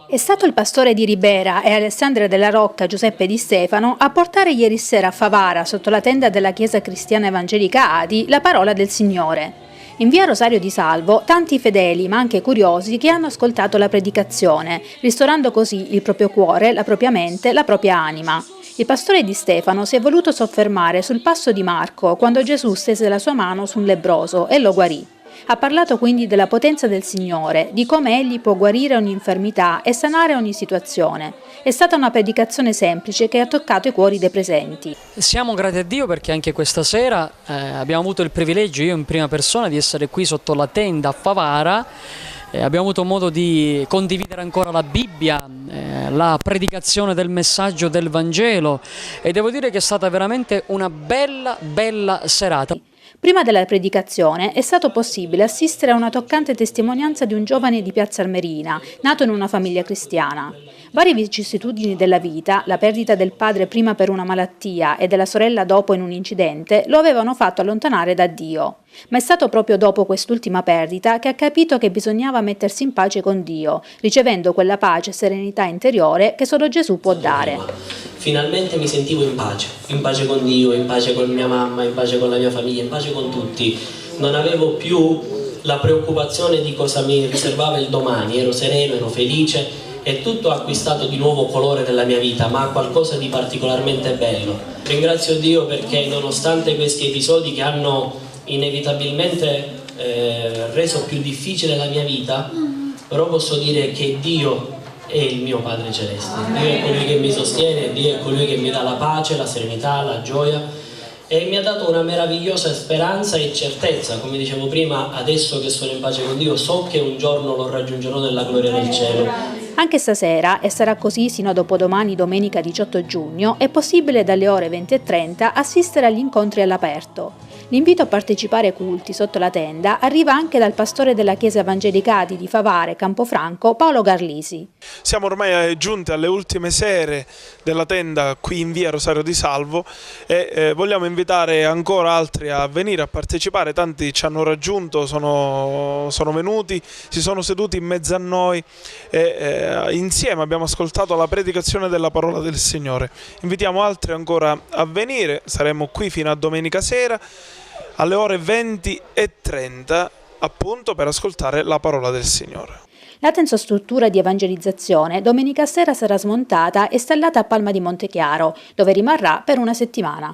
È stato il pastore di Ribera e Alessandria della Rocca Giuseppe Di Stefano a portare ieri sera a Favara, sotto la tenda della Chiesa Cristiana Evangelica Adi, la parola del Signore. In via Rosario di Salvo, tanti fedeli, ma anche curiosi, che hanno ascoltato la predicazione, ristorando così il proprio cuore, la propria mente, la propria anima. Il pastore Di Stefano si è voluto soffermare sul passo di Marco, quando Gesù stese la sua mano su un lebbroso e lo guarì. Ha parlato quindi della potenza del Signore, di come Egli può guarire ogni infermità e sanare ogni situazione. È stata una predicazione semplice che ha toccato i cuori dei presenti. Siamo grati a Dio perché anche questa sera abbiamo avuto il privilegio, io in prima persona, di essere qui sotto la tenda a Favara. Abbiamo avuto modo di condividere ancora la Bibbia, la predicazione del messaggio del Vangelo, e devo dire che è stata veramente una bella serata. Prima della predicazione è stato possibile assistere a una toccante testimonianza di un giovane di Piazza Armerina, nato in una famiglia cristiana. Varie vicissitudini della vita, la perdita del padre prima per una malattia e della sorella dopo in un incidente, lo avevano fatto allontanare da Dio. Ma è stato proprio dopo quest'ultima perdita che ha capito che bisognava mettersi in pace con Dio, ricevendo quella pace e serenità interiore che solo Gesù può dare. Finalmente mi sentivo in pace con Dio, in pace con mia mamma, in pace con la mia famiglia, in pace con tutti. Non avevo più la preoccupazione di cosa mi riservava il domani, ero sereno, ero felice e tutto ha acquistato di nuovo colore nella mia vita, ma qualcosa di particolarmente bello. Ringrazio Dio perché nonostante questi episodi che hanno inevitabilmente reso più difficile la mia vita, però posso dire che Dio è il mio Padre Celeste. Dio è colui che mi sostiene, Dio è colui che mi dà la pace, la serenità, la gioia, e mi ha dato una meravigliosa speranza e certezza. Come dicevo prima, adesso che sono in pace con Dio so che un giorno lo raggiungerò nella gloria del cielo. Anche stasera, e sarà così sino a dopodomani, domenica 18 giugno, è possibile dalle ore 20:30 assistere agli incontri all'aperto. L'invito a partecipare ai culti sotto la tenda arriva anche dal pastore della Chiesa Evangelica Adi di Favara e Campofranco, Paolo Garlisi. Siamo ormai giunti alle ultime sere della tenda qui in via Rosario di Salvo e vogliamo invitare ancora altri a venire a partecipare. Tanti ci hanno raggiunto, sono venuti, si sono seduti in mezzo a noi e insieme abbiamo ascoltato la predicazione della parola del Signore. Invitiamo altri ancora a venire, saremo qui fino a domenica sera alle ore 20:30 appunto per ascoltare la parola del Signore. La tensostruttura di evangelizzazione domenica sera sarà smontata e installata a Palma di Montechiaro, dove rimarrà per una settimana.